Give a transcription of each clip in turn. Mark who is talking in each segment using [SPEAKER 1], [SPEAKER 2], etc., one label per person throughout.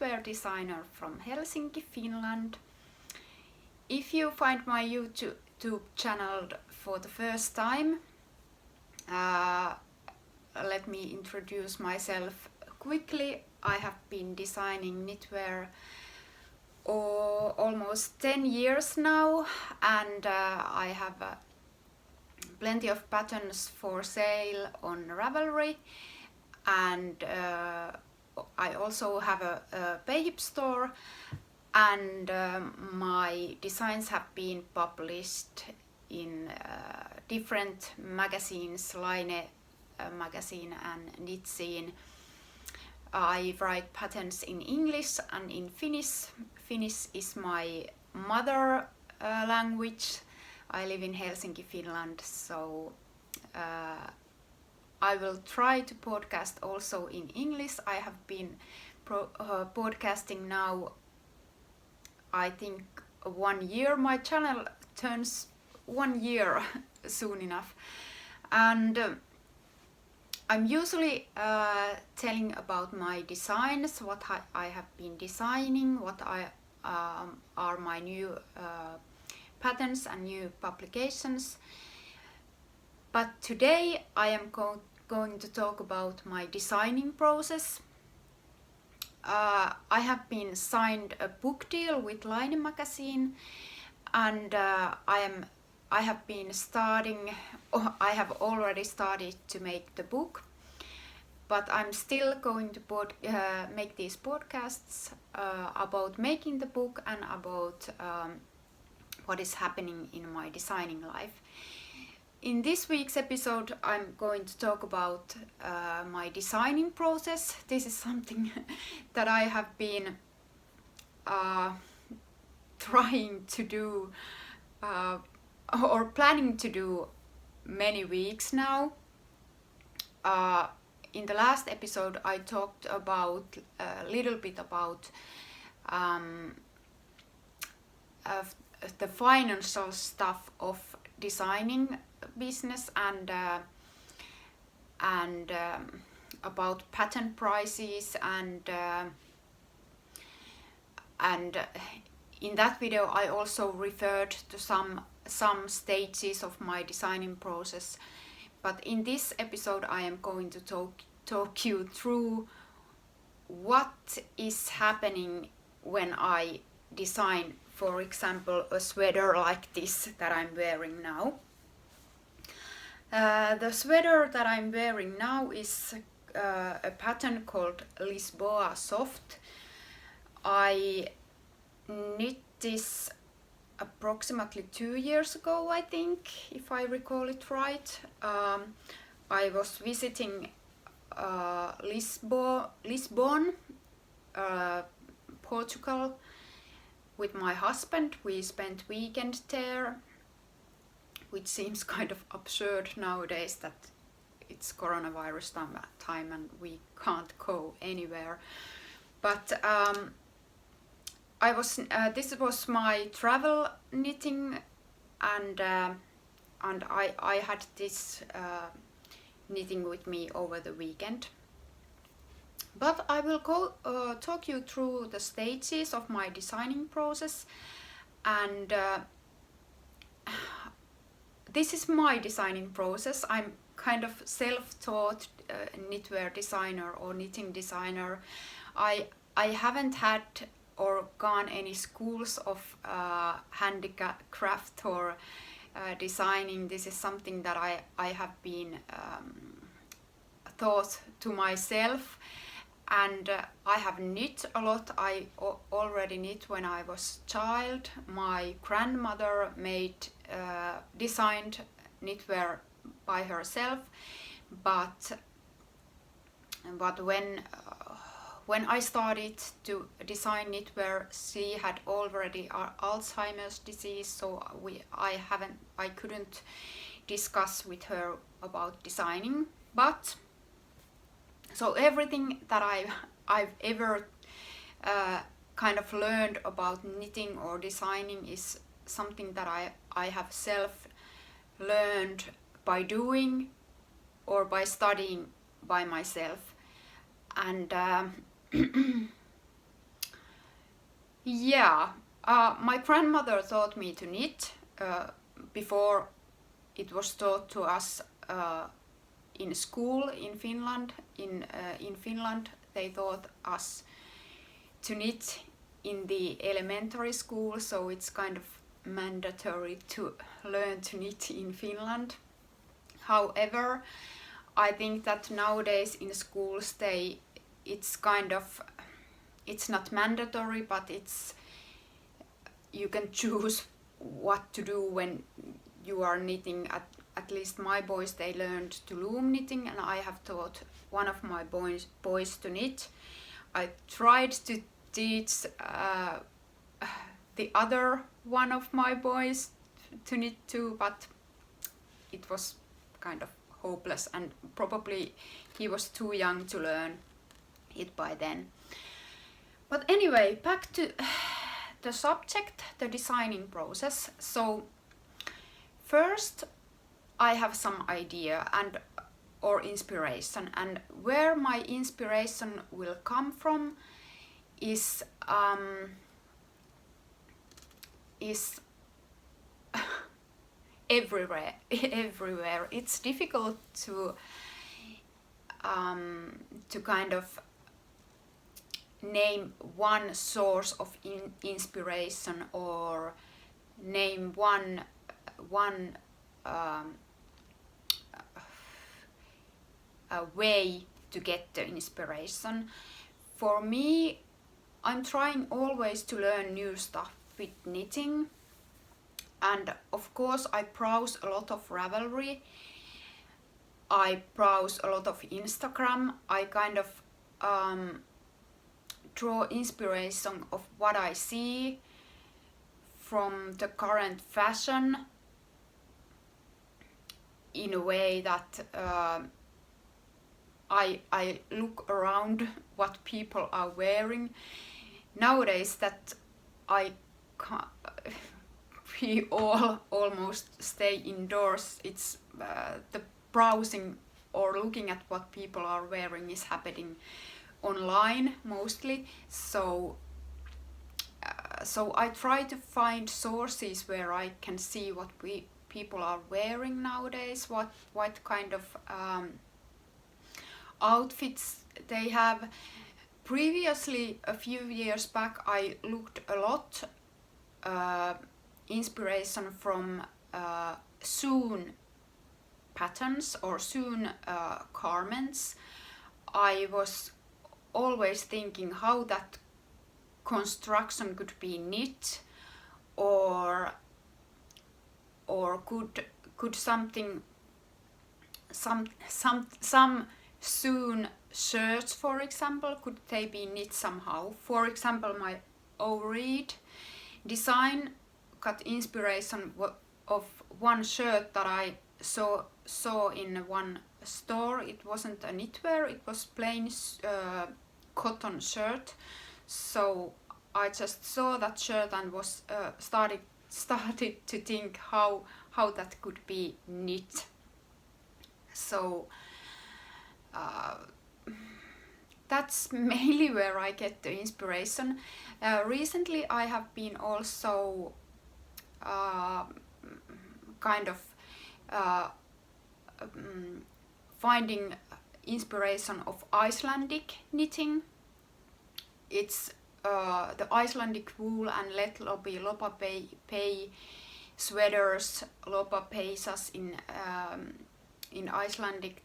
[SPEAKER 1] knitwear designer from Helsinki, Finland. If you find my YouTube channel for the first time, let me introduce myself quickly. I have been designing knitwear almost 10 years now, and I have plenty of patterns for sale on Ravelry, and I also have a Payhip store, and my designs have been published in different magazines, Line magazine and Knit Scene. I write patterns in English and in Finnish. Finnish is my mother language. I live in Helsinki, Finland, so I will try to podcast also in English. I have been podcasting now, I think, 1 year. My channel turns 1 year soon enough, and I'm usually telling about my designs, what I have been designing, what are my new patterns and new publications. But today I am going to talk about my designing process. I have been signed a book deal with Line magazine, and I have been I have already started to make the book, but I'm still going to make these podcasts about making the book and about what is happening in my designing life. In this week's episode, I'm going to talk about my designing process. This is something that I have been trying to do or planning to do many weeks now. In the last episode, I talked about a little bit about the financial stuff of designing business and about pattern prices, and in that video I also referred to some stages of my designing process. But in this episode I am going to talk you through what is happening when I design, for example, a sweater like this that I'm wearing now. The sweater that I'm wearing now is a pattern called Lisboa Soft. I knit this approximately 2 years ago, I think, if I recall it right. I was visiting Lisbon, Portugal, with my husband. We spent weekend there, which seems kind of absurd nowadays that it's coronavirus time and we can't go anywhere. But this was my travel knitting, and I had this knitting with me over the weekend. But I will talk you through the stages of my designing process, and this is my designing process. I'm kind of self-taught knitwear designer or knitting designer. I haven't had or gone any schools of handicraft or designing. This is something that I have been taught to myself, and I have knit a lot. I already knit when I was a child. My grandmother designed knitwear by herself, but when I started to design knitwear, she had already Alzheimer's disease, so I couldn't discuss with her about designing. But so everything that I've ever kind of learned about knitting or designing is something that I have self-learned by doing or by studying by myself. And Yeah, my grandmother taught me to knit before it was taught to us in school in Finland. In Finland, they taught us to knit in the elementary school, so it's kind of mandatory to learn to knit in Finland. However, I think that nowadays in schools it's kind of, it's not mandatory, but you can choose what to do when you are knitting. At least my boys, they learned to loom knitting, and I have taught one of my boys to knit. I tried to teach the other one of my boys to knit too, but it was kind of hopeless, and probably he was too young to learn it by then. But anyway, back to the subject, the designing process. So first I have some idea or inspiration, and where my inspiration will come from is everywhere. It's difficult to kind of name one source of inspiration, or name one way to get the inspiration. For me, I'm trying always to learn new stuff with knitting, and of course I browse a lot of Ravelry, I browse a lot of Instagram. I kind of draw inspiration of what I see from the current fashion, in a way that I look around what people are wearing nowadays, that we all almost stay indoors. It's the browsing or looking at what people are wearing is happening online mostly. So I try to find sources where I can see what people are wearing nowadays, what kind of outfits they have. Previously, a few years back, I looked a lot inspiration from sewn patterns or sewn garments. I was always thinking how that construction could be knit, or could something some sewn shirts, for example, could they be knit somehow. For example, my overreed design got inspiration of one shirt that I saw in one store. It wasn't a knitwear, it was plain cotton shirt. So I just saw that shirt and was started to think how that could be knit. So that's mainly where I get the inspiration. Recently I have been also kind of finding inspiration of Icelandic knitting. It's the Icelandic wool and lopapei sweaters, lopapeisas in Icelandic.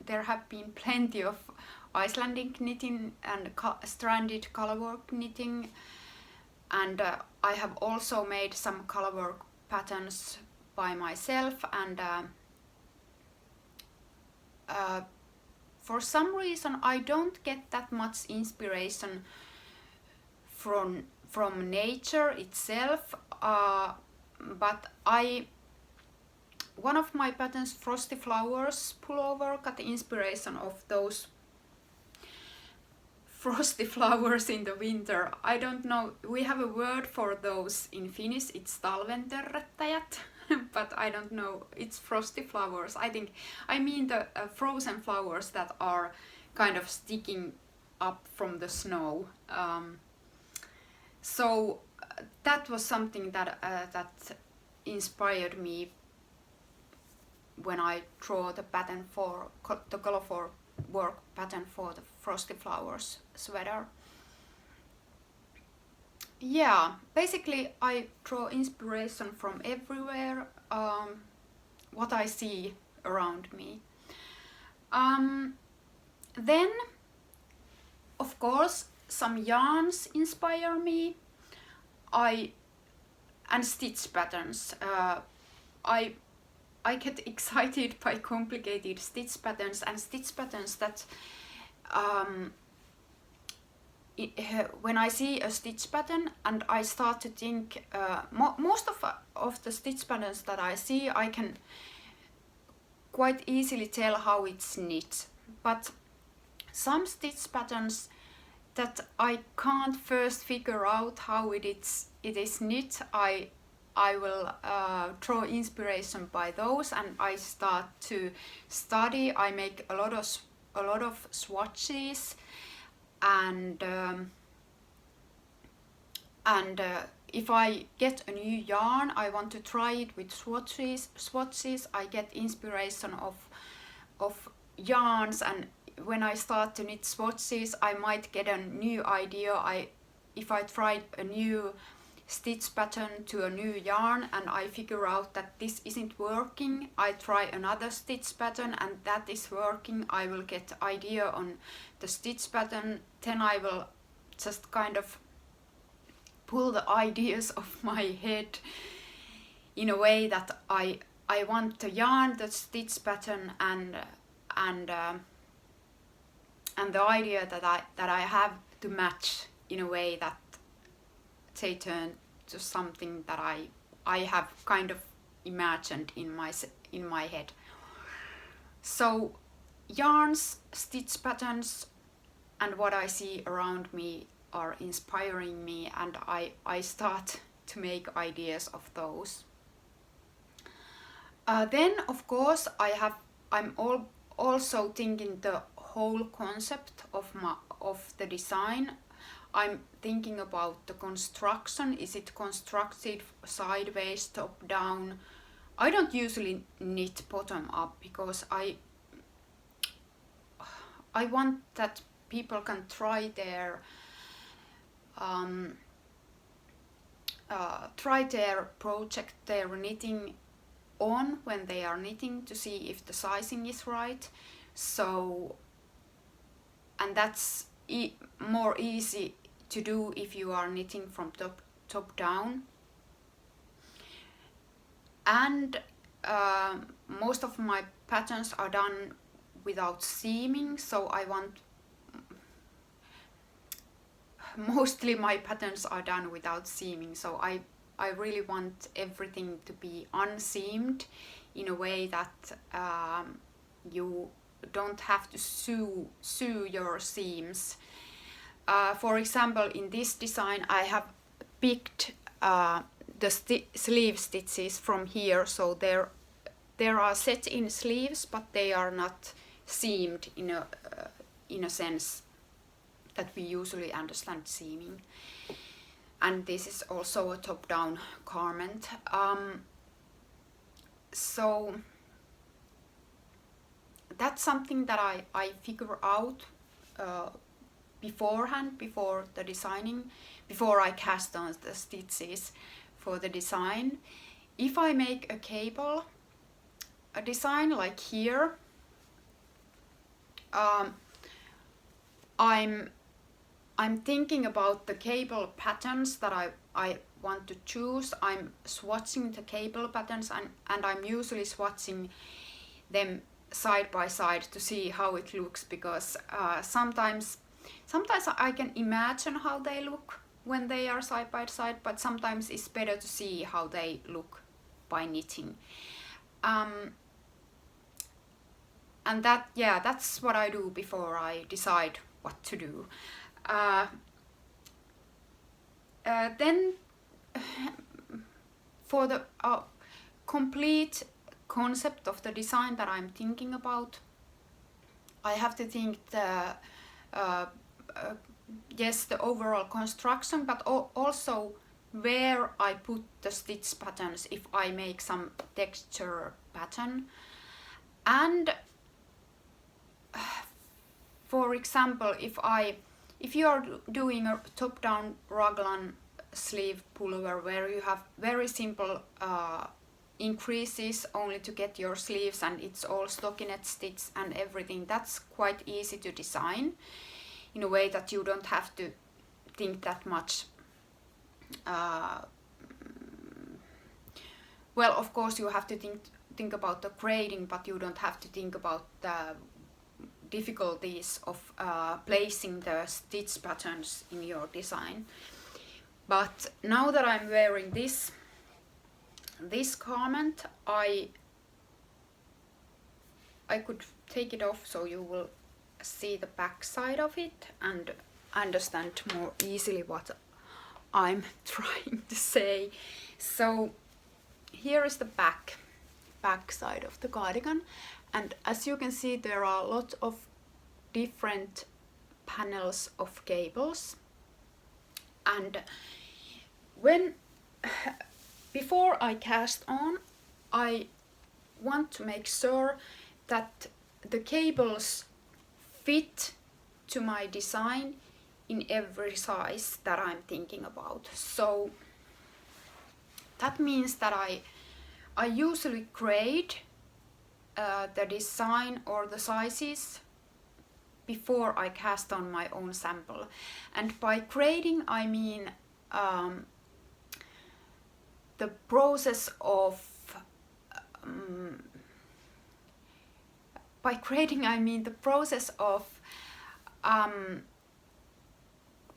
[SPEAKER 1] There have been plenty of Icelandic knitting and stranded colorwork knitting, and I have also made some colorwork patterns by myself, and for some reason I don't get that much inspiration from nature itself, but one of my patterns, Frosty Flowers pullover, got the inspiration of those frosty flowers in the winter. I don't know, we have a word for those in Finnish, it's talventörröttäjät, but I don't know, it's frosty flowers. I mean the frozen flowers that are kind of sticking up from the snow. So that was something that inspired me when I draw the pattern for the colorwork pattern for the Frosty Flowers sweater. Yeah, basically I draw inspiration from everywhere, what I see around me. Then, of course, some yarns inspire me. And stitch patterns. I get excited by complicated stitch patterns and stitch patterns that when I see a stitch pattern and I start to think, most of the stitch patterns that I see, I can quite easily tell how it's knit. But some stitch patterns that I can't first figure out how it is knit, I will draw inspiration by those, and I start to study. I make a lot of swatches, and if I get a new yarn, I want to try it with swatches. I get inspiration of yarns, and when I start to knit swatches, I might get a new idea. If I try a new stitch pattern to a new yarn and I figure out that this isn't working, I try another stitch pattern and that is working. I will get idea on the stitch pattern. Then I will just kind of pull the ideas of my head in a way that I want to yarn the stitch pattern and the idea that I have to match in a way that they turn to something that I have kind of imagined in my head. So yarns, stitch patterns, and what I see around me are inspiring me, and I start to make ideas of those. Then of course I'm also thinking the whole concept of the design. I'm thinking about the construction. Is it constructed sideways, top down? I don't usually knit bottom up because I want that people can try their project, their knitting on when they are knitting to see if the sizing is right. So, and that's more easy to do if you are knitting from top down. And most of my patterns are done without seaming, so mostly my patterns are done without seaming, so I really want everything to be unseamed in a way that you don't have to sew your seams. For example, in this design I have picked the sleeve stitches from here, so there are set in sleeves, but they are not seamed in a sense that we usually understand seaming. And this is also a top-down garment. So that's something that I figure out beforehand, before the designing, before I cast on the stitches for the design. If I make a design like here, I'm thinking about the cable patterns that I want to choose. I'm swatching the cable patterns and I'm usually swatching them side by side to see how it looks, because sometimes I can imagine how they look when they are side by side, but sometimes it's better to see how they look by knitting. And that's what I do before I decide what to do. Then for the complete concept of the design that I'm thinking about, I have to think the yes, the overall construction, but also where I put the stitch patterns if I make some texture pattern. And for example, if you are doing a top-down raglan sleeve pullover where you have very simple increases only to get your sleeves and it's all stockinette stitch and everything, that's quite easy to design in a way that you don't have to think that much. Well, of course you have to think about the grading, but you don't have to think about the difficulties of placing the stitch patterns in your design. But now that I'm wearing this garment, I could take it off so you will see the back side of it and understand more easily what I'm trying to say. So here is the back side of the cardigan, and as you can see there are a lot of different panels of cables, and before I cast on, I want to make sure that the cables fit to my design in every size that I'm thinking about. So that means that I usually grade the design or the sizes before I cast on my own sample. And by grading I mean the process of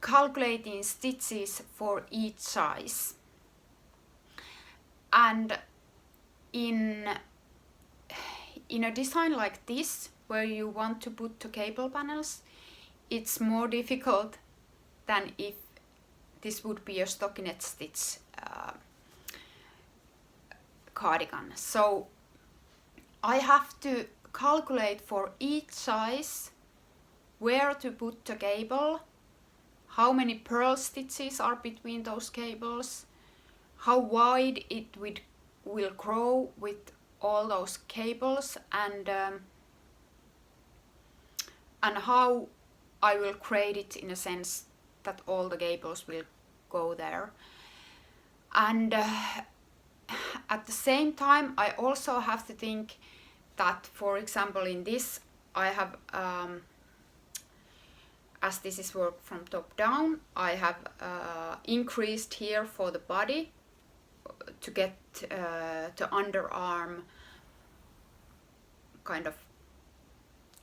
[SPEAKER 1] calculating stitches for each size. And in a design like this, where you want to put the cable panels, it's more difficult than if this would be a stockinette stitch cardigan. So I have to calculate for each size where to put the cable, how many purl stitches are between those cables, how wide it will grow with all those cables, and how I will grade it in a sense that all the cables will go there. And at the same time I also have to think that, for example, in this I have as this is work from top down, I have increased here for the body to get the underarm kind of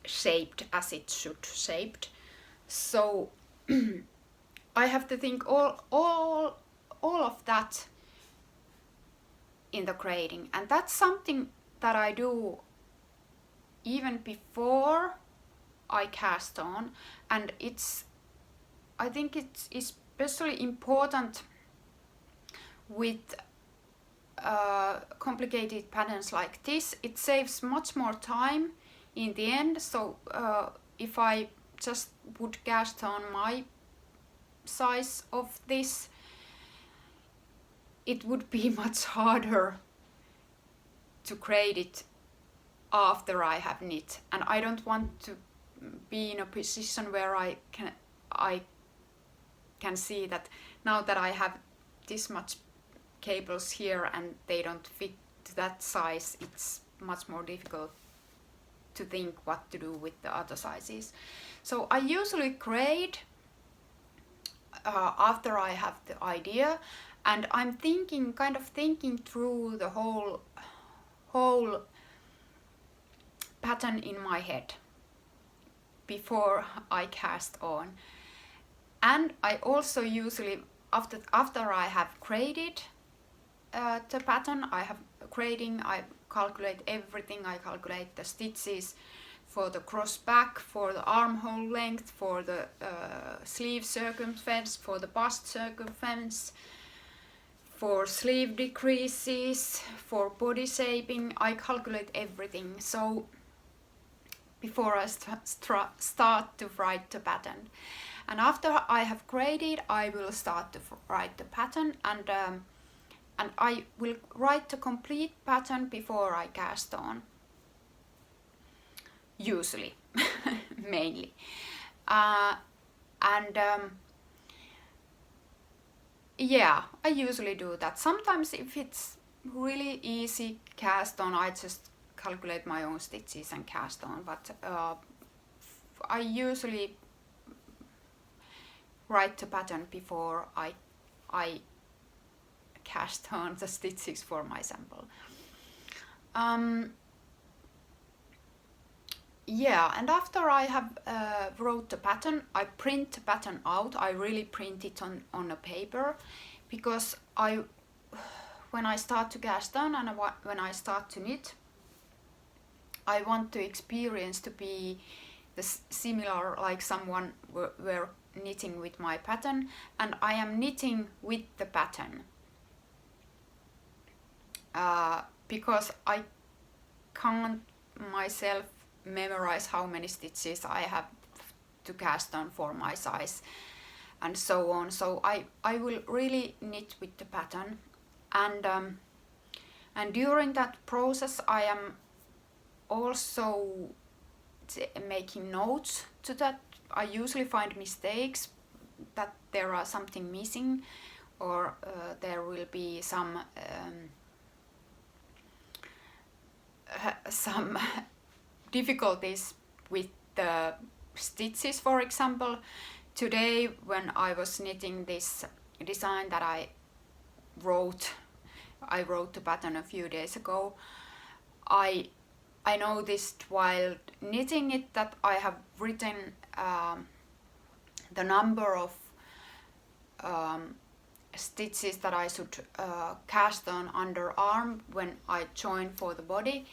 [SPEAKER 1] shaped as it should shaped. So I have to think all of that in the grading, and that's something that I do even before I cast on, and I think it's especially important with complicated patterns like this. It saves much more time in the end. So if I just would cast on my size of this, it would be much harder to grade it after I have knit, and I don't want to be in a position where I can see that now that I have this much cables here and they don't fit to that size, it's much more difficult to think what to do with the other sizes. So I usually grade after I have the idea, and I'm thinking through the whole pattern in my head before I cast on. And I also usually after I have graded the pattern, I calculate everything. I calculate the stitches for the cross back, for the armhole length, for the sleeve circumference, for the bust circumference, for sleeve decreases, for body shaping. I calculate everything. So before I start to write the pattern. And after I have graded, I will start to write the pattern, and I will write the complete pattern before I cast on. Usually, mainly. Yeah, I usually do that. Sometimes if it's really easy cast on, I just calculate my own stitches and cast on, but I usually write the pattern before I cast on the stitches for my sample. Yeah, and after I have wrote the pattern, I print the pattern out. I really print it on a paper, because when I start to cast on and when I start to knit, I want the experience to be similar, like someone were knitting with my pattern, and I am knitting with the pattern. Because I can't myself memorize how many stitches I have to cast on for my size and so on. So I will really knit with the pattern, and during that process I am also making notes to that. I usually find mistakes, that there are something missing, or there will be some difficulties with the stitches. For example, today when I was knitting this design that I wrote the pattern a few days ago, I noticed while knitting it that I have written the number of stitches that I should cast on underarm when I join for the body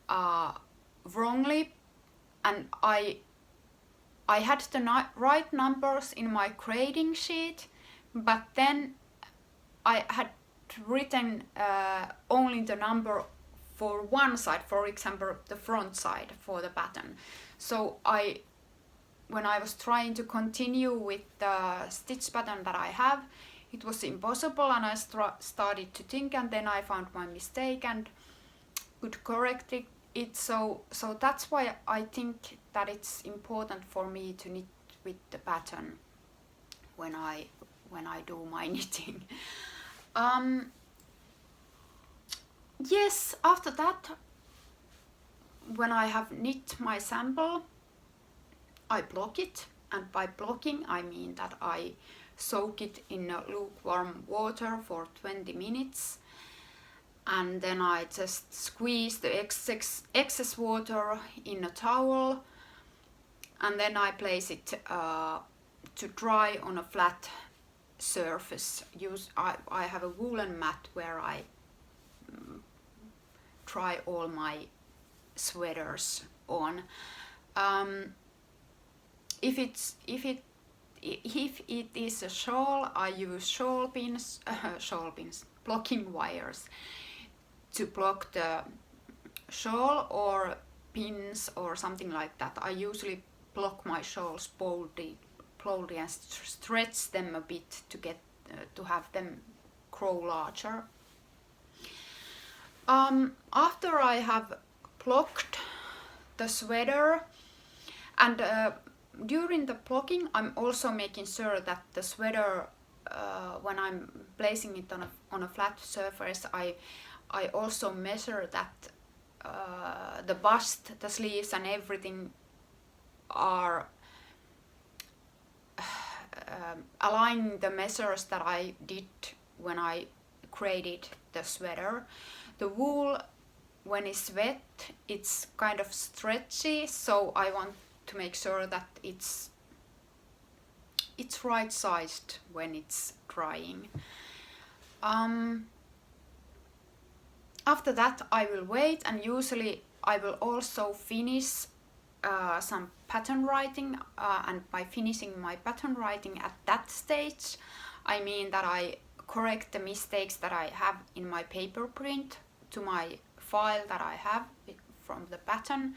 [SPEAKER 1] wrongly, and I had the right numbers in my grading sheet, but then I had written only the number for one side, for example the front side for the pattern. So when I was trying to continue with the stitch pattern that I have, it was impossible, and I started to think, and then I found my mistake and could correct it. So that's why I think that it's important for me to knit with the pattern when I do my knitting. Yes, after that, when I have knit my sample, I block it, and by blocking I mean that I soak it in lukewarm water for 20 minutes, and then I just squeeze the excess water in a towel, and then I place it to dry on a flat surface. I have a woolen mat where I dry all my sweaters on. If it is a shawl, I use shawl pins, blocking wires to block the shawl, or pins or something like that. I usually block my shawls boldly and stretch them a bit to get to have them grow larger. After I have blocked the sweater, and during the blocking I'm also making sure that the sweater, when I'm placing it on a flat surface, I also measure that the bust, the sleeves and everything are aligning the measures that I did when I graded the sweater. The wool, when it's wet, it's kind of stretchy, so I want to make sure that it's right sized when it's drying. After that I will wait, and usually I will also finish some pattern writing, and by finishing my pattern writing at that stage, I mean that I correct the mistakes that I have in my paper print to my file that I have from the pattern,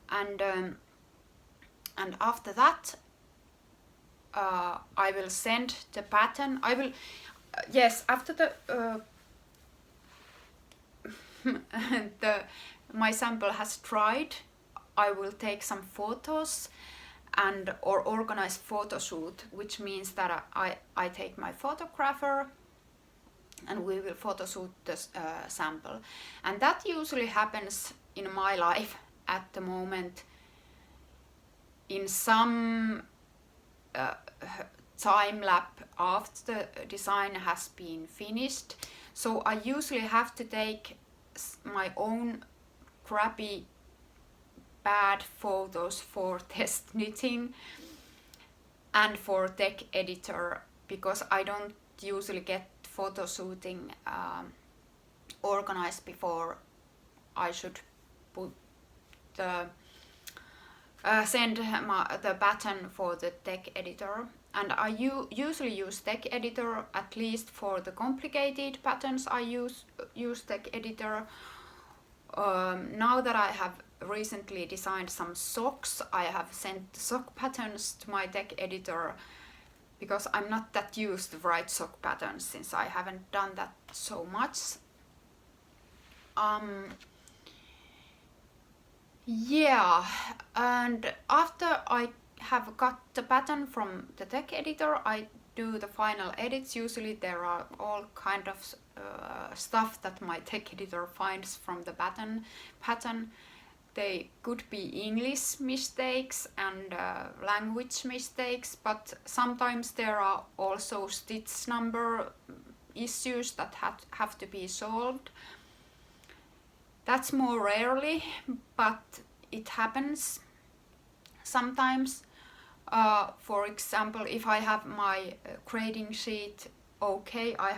[SPEAKER 1] and after that I will send the pattern. I will, yes, after the my sample has dried, I will take some photos and or organize photo shoot, which means that I take my photographer and we will photo shoot the sample. And that usually happens in my life at the moment in some time lapse after the design has been finished. So I usually have to take my own crappy bad photos for test knitting and for tech editor, because I don't usually get photo shooting organized before I should put the send the pattern for the tech editor. And I usually use tech editor, at least for the complicated patterns. I use tech editor. Now that I have recently designed some socks, I have sent sock patterns to my tech editor because I'm not that used to write sock patterns since I haven't done that so much. Yeah, and after I have got the pattern from the tech editor, I do the final edits. Usually there are all kind of stuff that my tech editor finds from the pattern. They could be English mistakes and language mistakes, but sometimes there are also stitch number issues that have to be solved. That's more rarely, but it happens sometimes. For example, if I have my grading sheet okay, I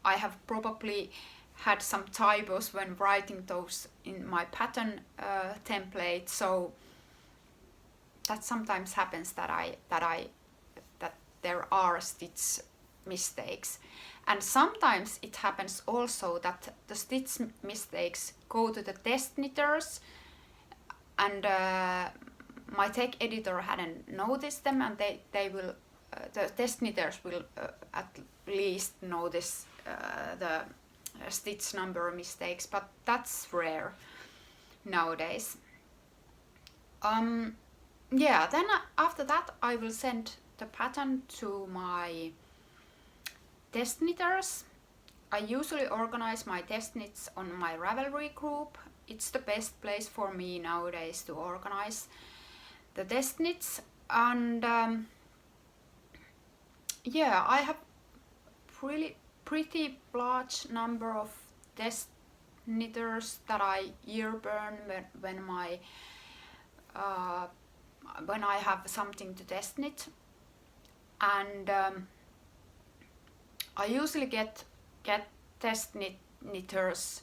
[SPEAKER 1] have probably had some typos when writing those in my pattern template, so that sometimes happens that there are stitch mistakes. And sometimes it happens also that the stitch mistakes go to the test knitters, and my tech editor hadn't noticed them, and they will the test knitters will at least notice the stitch number mistakes, but that's rare nowadays. Yeah, then after that I will send the pattern to my test knitters. I usually organize my test knits on my Ravelry group. It's the best place for me nowadays to organize the test knits. And yeah, I have really pretty large number of test knitters that I year burn when I have something to test knit. And I usually get test knitters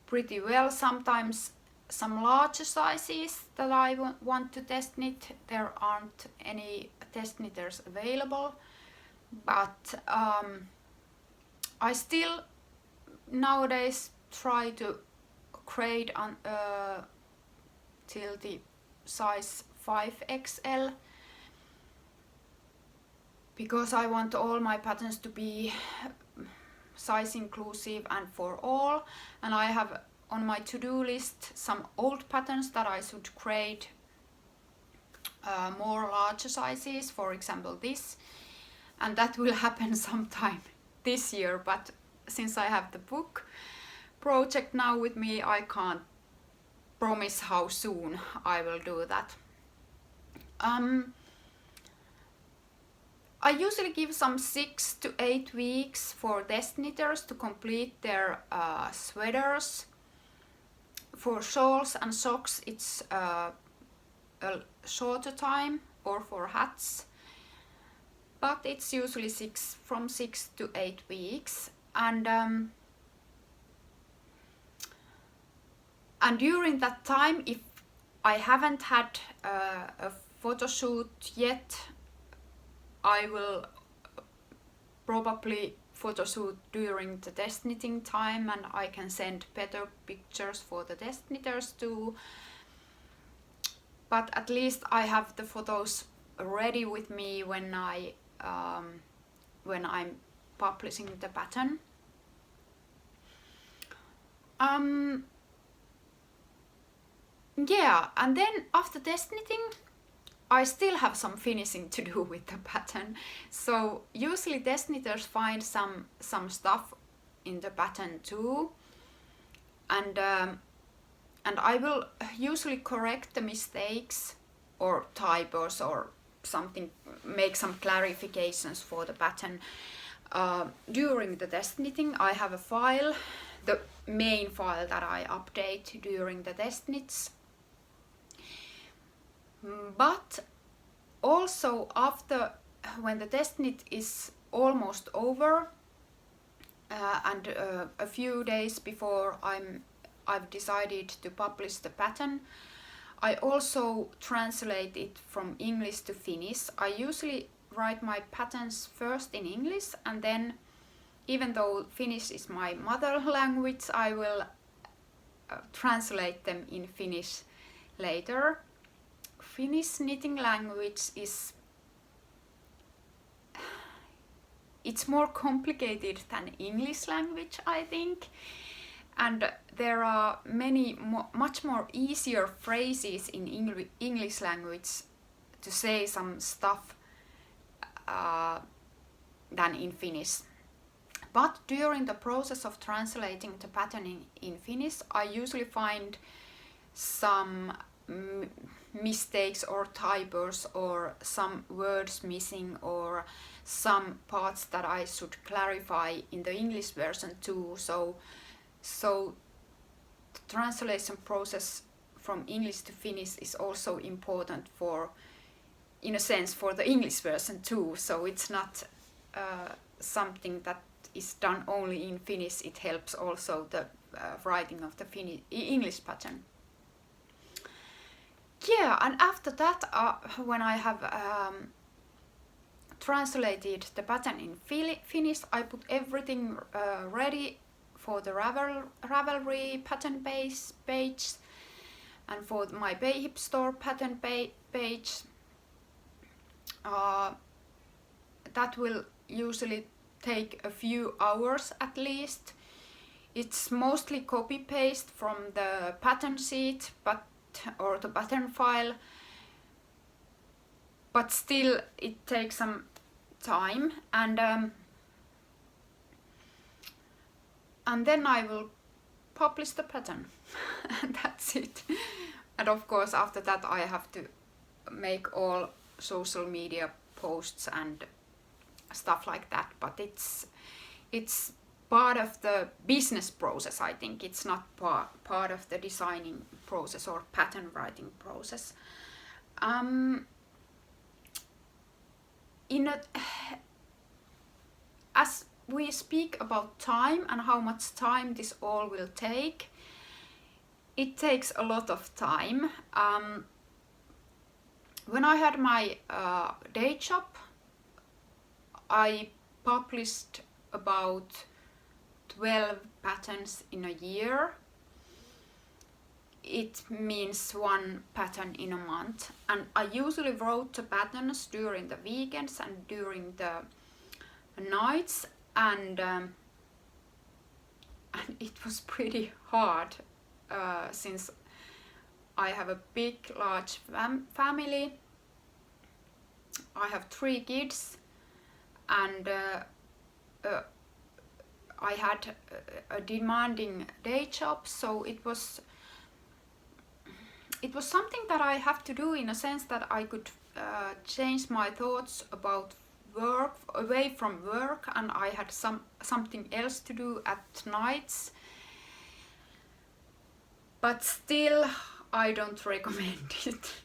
[SPEAKER 1] pretty well. Sometimes some larger sizes that I want to test knit, there aren't any test knitters available, but I still nowadays try to grade on till the size 5XL, because I want all my patterns to be size inclusive and for all. And I have on my to-do list some old patterns that I should grade more larger sizes, for example this, and that will happen sometime this year, but since I have the book project now with me, I can't promise how soon I will do that. I usually give some 6 to 8 weeks for test knitters to complete their sweaters. For shawls and socks it's a shorter time, or for hats, but it's usually from 6 to 8 weeks. And during that time, if I haven't had a photo shoot yet, I will probably photo shoot during the test knitting time, and I can send better pictures for the test knitters too. But at least I have the photos ready with me when I'm publishing the pattern. Yeah, and then after test knitting, I still have some finishing to do with the pattern. So usually test knitters find some stuff in the pattern too, and I will usually correct the mistakes or typos or something, make some clarifications for the pattern during the test knitting. I have a file, the main file that I update during the test knits. But also after, when the test knit is almost over and a few days before I've decided to publish the pattern, I also translate it from English to Finnish. I usually write my patterns first in English, and then, even though Finnish is my mother language, I will translate them in Finnish later. Finnish knitting language it's more complicated than English language, I think, and there are much more easier phrases in English language to say some stuff than in Finnish. But during the process of translating the pattern in Finnish, I usually find some mistakes or typos or some words missing or some parts that I should clarify in the English version too. So the translation process from English to Finnish is also important for, in a sense, for the English version too. So it's not something that is done only in Finnish. It helps also the writing of the English pattern. Yeah, and after that, when I have translated the pattern in Finnish, I put everything ready for the Ravelry pattern page and for my Payhip store pattern page. That will usually take a few hours at least. It's mostly copy-paste from the pattern sheet, or the pattern file, but still it takes some time, and then I will publish the pattern. And that's it. And of course after that I have to make all social media posts and stuff like that, but it's part of the business process, I think. It's not part of the designing process or pattern writing process. As we speak about time and how much time this all will take, it takes a lot of time. When I had my day job, I published about 12 patterns in a year. It means one pattern in a month, and I usually wrote the patterns during the weekends and during the nights, and it was pretty hard since I have a large family. I have 3 kids, and I had a demanding day job, so it was something that I have to do, in a sense that I could change my thoughts about work, away from work, and I had something else to do at nights. But still, I don't recommend it.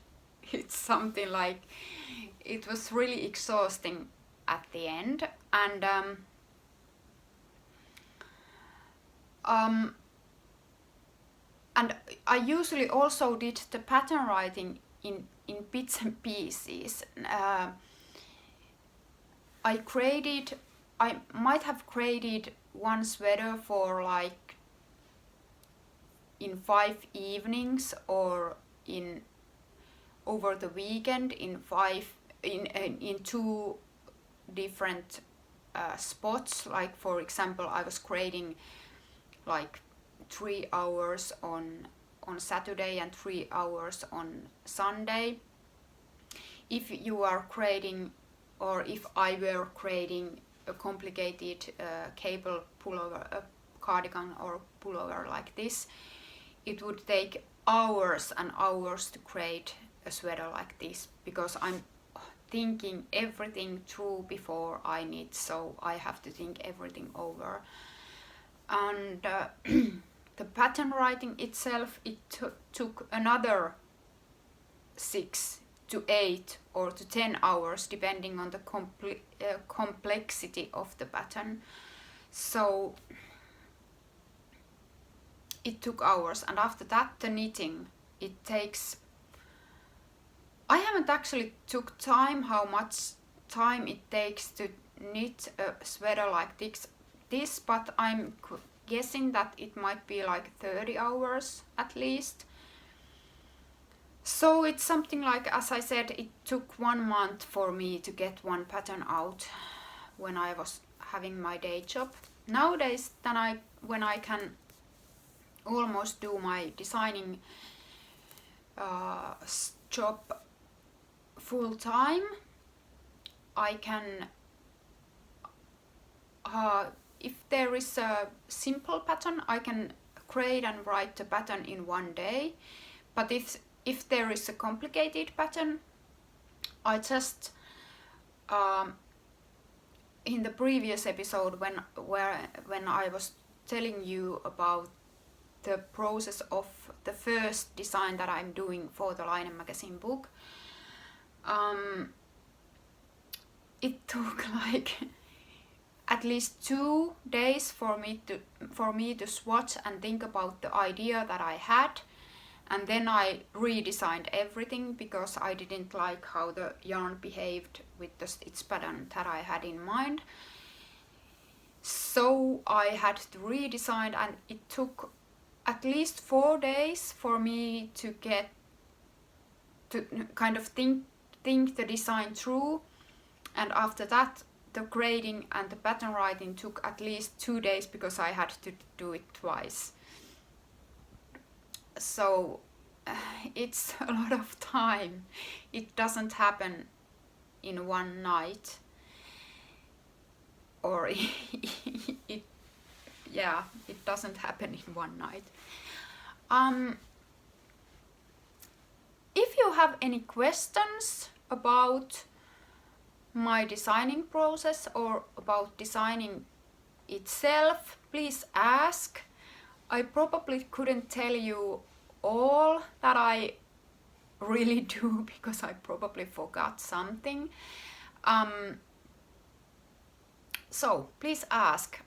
[SPEAKER 1] It's something like, it was really exhausting at the end, and and I usually also did the pattern writing in bits and pieces. I might have created one sweater for like in 5 evenings, or over the weekend in 5 in two different spots. Like for example, I was creating like 3 hours on Saturday and 3 hours on Sunday. If you are creating, or if I were creating a complicated cable pullover, a cardigan or pullover like this, it would take hours and hours to create a sweater like this, because I'm thinking everything through before I knit, so I have to think everything over. And the pattern writing itself, it took another 6 to 8 or to 10 hours depending on the complexity of the pattern. So it took hours, and after that the knitting, it takes, I haven't actually took time how much time it takes to knit a sweater like this, but I'm guessing that it might be like 30 hours at least. So it's something like, as I said, it took 1 month for me to get one pattern out when I was having my day job. Nowadays, when I can almost do my designing job full time, I can, if there is a simple pattern, I can create and write the pattern in 1 day. But if there is a complicated pattern, I just in the previous episode when I was telling you about the process of the first design that I'm doing for the Line magazine book, it took like at least 2 days for me to swatch and think about the idea that I had, and then I redesigned everything because I didn't like how the yarn behaved with the stitch pattern that I had in mind. So I had to redesign, and it took at least 4 days for me to get to kind of think the design through, and after that the grading and the pattern writing took at least 2 days because I had to do it twice. So it's a lot of time. It doesn't happen in one night, or it doesn't happen in one night. If you have any questions about my designing process or about designing itself, please ask. I probably couldn't tell you all that I really do because I probably forgot something. So please ask.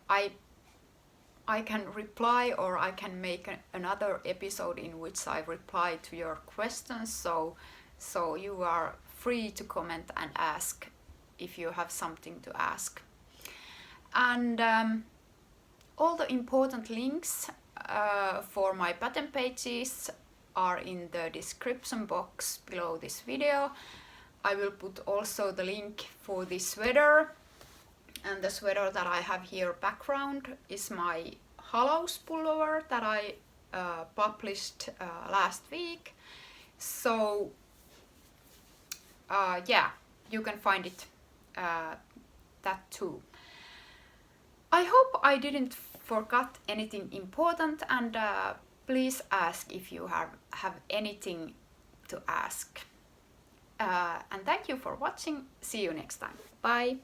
[SPEAKER 1] I can reply, or I can make another episode in which I reply to your questions. So you are free to comment and ask if you have something to ask. And all the important links for my pattern pages are in the description box below this video. I will put also the link for this sweater, and the sweater that I have here background is my Hollows pullover that I published last week. So yeah, you can find it that too. I hope I didn't forget anything important, and please ask if you have anything to ask. And thank you for watching. See you next time. Bye.